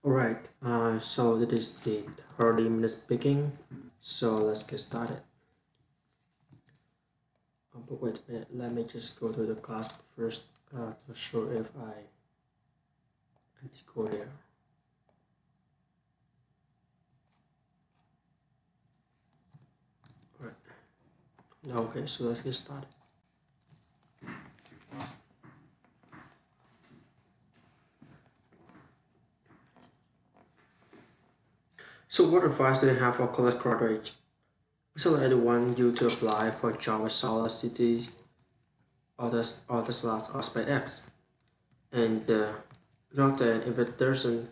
Alright, so this is the 30 minutes speaking. So let's get started. But wait a minute, let me just go to the class first. Not sure if I need to go there. Alright, okay, so let's get started. So, what advice do you have for college graduates? Recently, I want you to apply for a job at Solar City or the slots or SpaceX. And note that if it doesn't,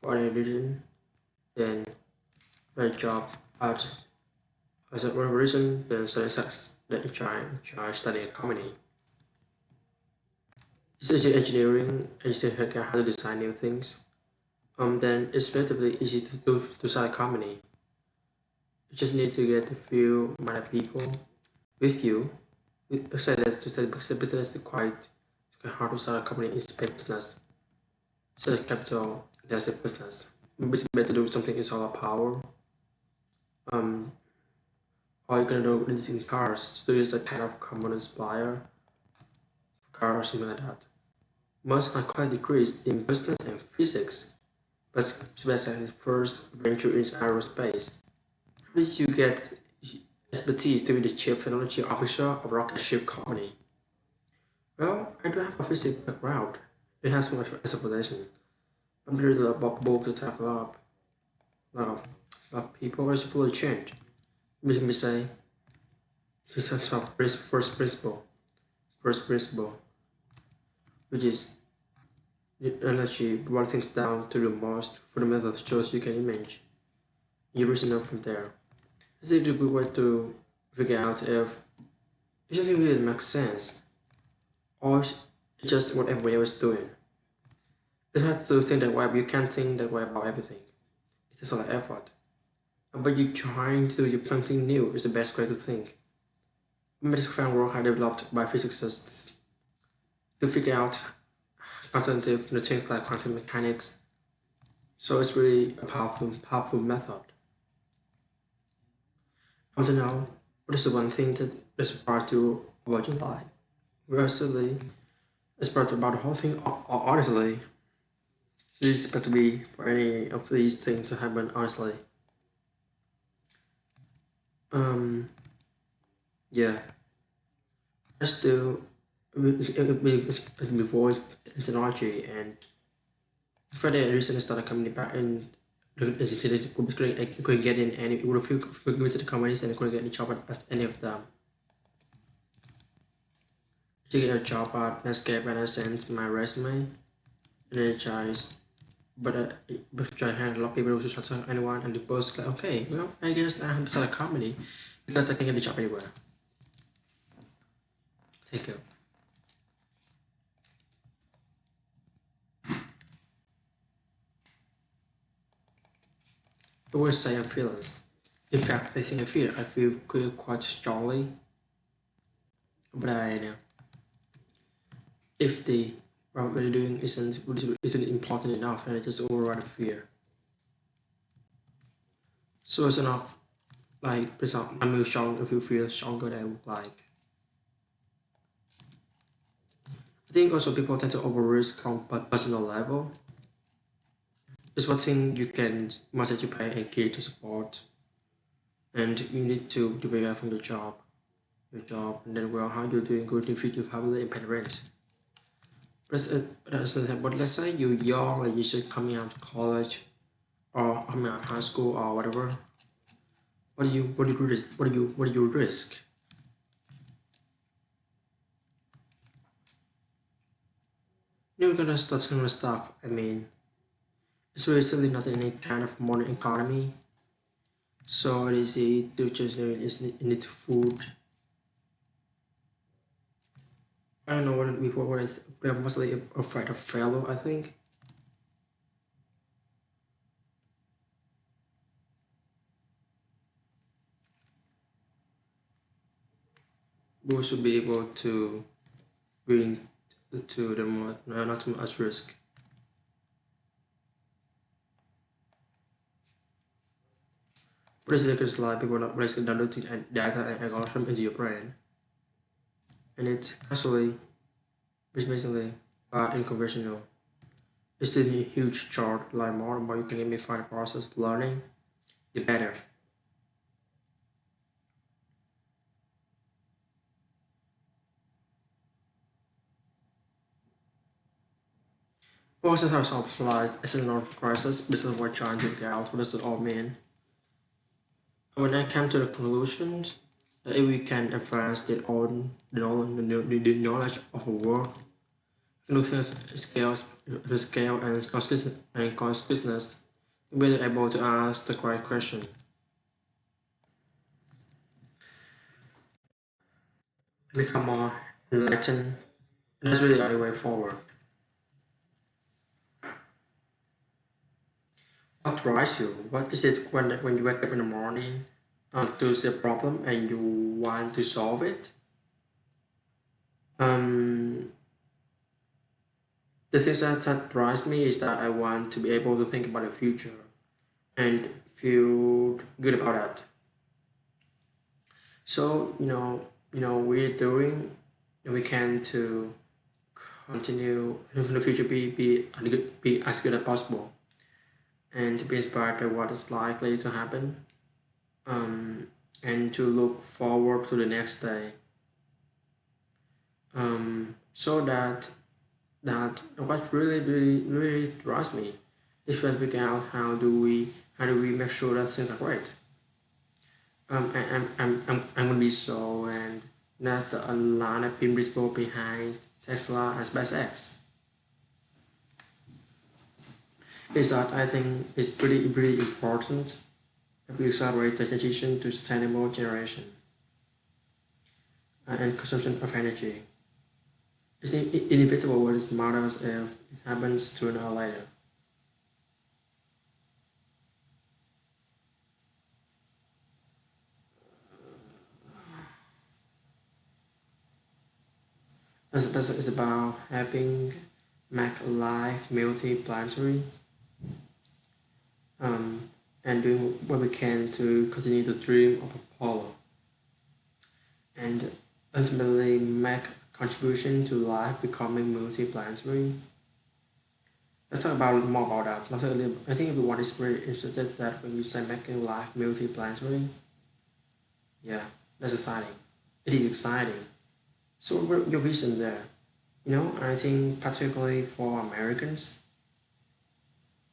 for any reason, then my job at as a one reason, then study sex that you try studying comedy. It's engineering and you still figure how to design new things. Then it's relatively easy to do to start a company. You just need to get a few amount of people with you. So that to study business is quite hard to start a company in business. So the capital, there's a business. It's better to do something in solar power. Um, or you can do releasing cars. So it's a kind of component supplier, car or something like that. Most have quite degrees in business and physics, but specialized first venture into aerospace. How did you get expertise to be the chief technology officer of a rocket ship company? Well, I don't have a physics background. It has my explanation. I'm reading a lot of books that have a lot of people are fully changed. Let me say, it's a first principle, which is the energy, boil things down to the most fundamental choice you can imagine. You reason up from there. Is it a good way to figure out if something really makes sense or it's just what everybody else is doing? It's hard to think that way, but you can't think that way about everything. It takes a lot of effort. But you trying to do something new is the best way to think. Medical framework are developed by physicists to figure out quantitative things like quantum mechanics. So it's really a powerful method. I want to know what is the one thing that inspired you about your life? Recently, inspired about the whole thing, or honestly, it's expect to be for any of these things to happen, honestly. Um, yeah, I still before technology and Friday I recently started coming back and couldn't get in any would have visited companies and couldn't get any job at any of them. To get a job at Netscape and I sent my resume and then but I had a lot of people who just to anyone and the boss like okay well I guess I have to start a company because I can get a job anywhere. Thank you. I would say I'm fearless. In fact, I think I feel quite strongly, but I know if the what we're doing isn't important enough, and it just override fear. So it's not like it's not I'm really strong if you feel stronger than I would like. I think also people tend to over risk on personal level. It's one thing you can manage to pay and key to support, and you need to develop from your job, and then well how you're doing good if you family and parents. But let's say you're young, like you should coming out of college or coming out of high school or whatever. What do you risk? What do you risk? You're gonna start some stuff. I mean, it's really not in any kind of modern economy. So it is easy to just need food. I don't know what before what is they're mostly afraid of failure. I think we should be able to bring to the more not too much risk. Basically, it's like people are basically downloading data and algorithm into your brain, and it's actually it's basically bad and conventional. It's still a huge chart, like more and more you can gamify the process of learning, the better. Also has also like external crisis, this is what trying to get out what does it all mean. When I came to the conclusion that if we can advance the knowledge of a world, looking at the scale and consciousness, we'll be able to ask the correct question. Become more enlightened, and that's really the only way forward. What drives you? What is it when you wake up in the morning to see a problem and you want to solve it? Um, the things that drives me is that I want to be able to think about the future and feel good about that. So we're doing and we can to continue in the future be as good as possible and to be inspired by what is likely to happen and to look forward to the next day so that what really drives me is to figure out how do we make sure that things are great. I'm gonna be so and that's the a lot of principle behind Tesla and SpaceX. Is that I think it's pretty important that we accelerate the transition to sustainable generation and consumption of energy. It's inevitable what it matters if it happens sooner or later. It's about having make life multi-planetary and doing what we can to continue to dream of Apollo and ultimately make a contribution to life becoming multi-planetary. Let's talk about more about that. I think everyone is very interested that when you say making life multi-planetary, yeah, that's exciting. It is exciting. So what your vision there? I think particularly for Americans,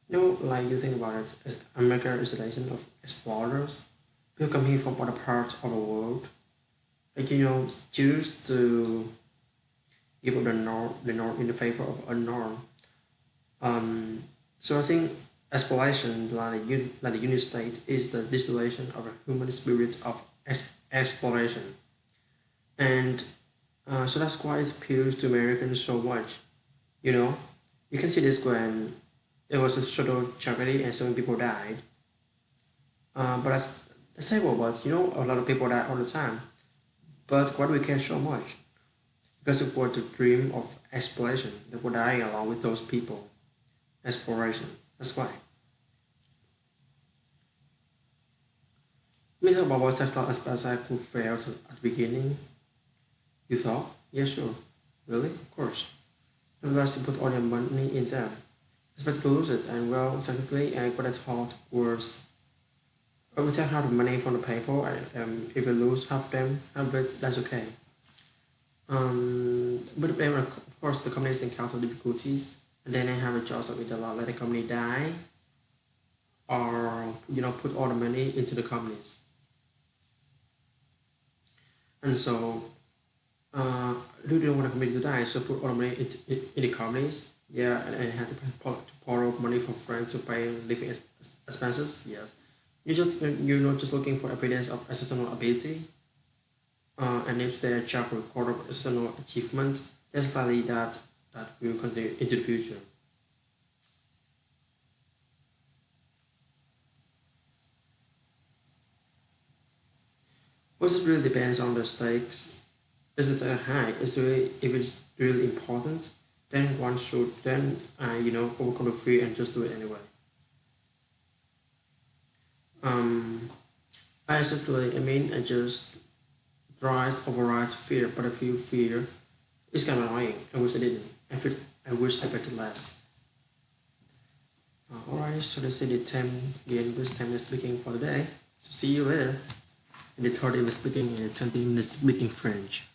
like you think about it, as America is a nation of explorers who come here from other parts of the world. Like choose to give up the norm in the favor of a norm. So I think exploration, like the United States, is the distillation of a human spirit of exploration, and so that's why it appeals to Americans so much. You know, you can see this when there was a shuttle tragedy and 7 people died. But that's terrible. But a lot of people die all the time. But why do we care so much? Because it was the dream of exploration that were dying along with those people. Exploration. That's why. Let me talk about what Tesla as SpaceX who failed at the beginning. You thought? Yeah, sure. Really? Of course. Unless you put all your money in them. Expect to lose it, and well, technically, what I thought was we take half the money from the people, and if we lose half of it, that's okay. But of course, the companies encounter difficulties, and then they have a choice of either let the company die or put all the money into the companies. And so, uh, do you want the company to die? So put all the money in the companies. Yeah, and have to borrow money from friends to pay living expenses. Yes, you're not just looking for evidence of exceptional ability, and if their job record exceptional achievement, that's likely that will continue into the future. But it really depends on the stakes. Is it high? Is really if it's really important, then one should then overcome the fear and just do it anyway. Um, I just tries overrides fear, but I feel fear is kind of annoying. I wish I didn't. I wish I felt it less. Alright, so let's say the English time is speaking for today. So see you later. In the 30 minutes speaking and the 20 minutes speaking French.